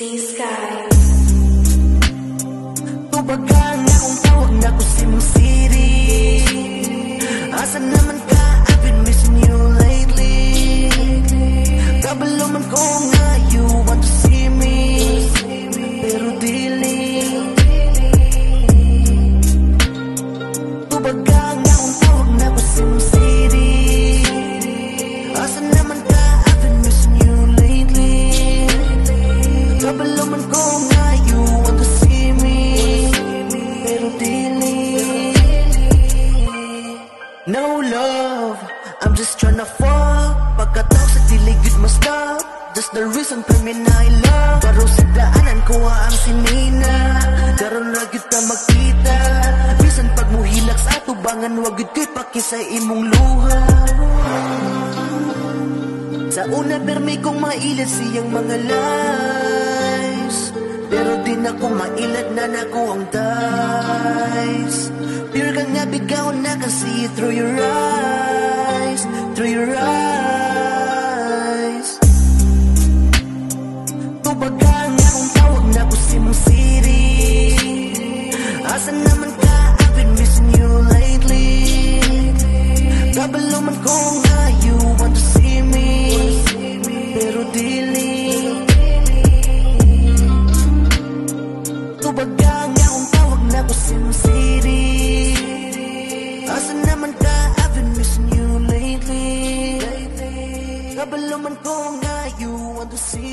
C-Sky. Tubagang akong tawag na ko si Mong City. Asan naman ka? I've been missing you lately. Kabalo man ko nga you want to see me, pero dili. Tubagang akong tawag na ko si Mong City. Asan naman ka? I've been missing you lately. Kabalo man ko nga you want to see me, pero dili. No love, I'm just tryna fall. Pagkatawag sa diligid mo stop. Just the reason for me na I love. Pero sa daanan ko ang sinina. Karon na kita magkita. Bisan pag muhilak sa atubangan, wag yun ko'y pakisay imong luha. Sa una permi kong mailat siyang mga lies, pero di na ko mailat na nako ang dice. Pure kang nga bigaw na kasi through your eyes, through your eyes. Tubagang akong tawag na ko si Mong City. Asan naman ka? I've been missing you lately. Kabalo man ko nga you want to see me, pero dili. Tubagang akong tawag na ko si Mong City. Asan naman ka? I've been missing you lately. Kabalo man ko nga you want to see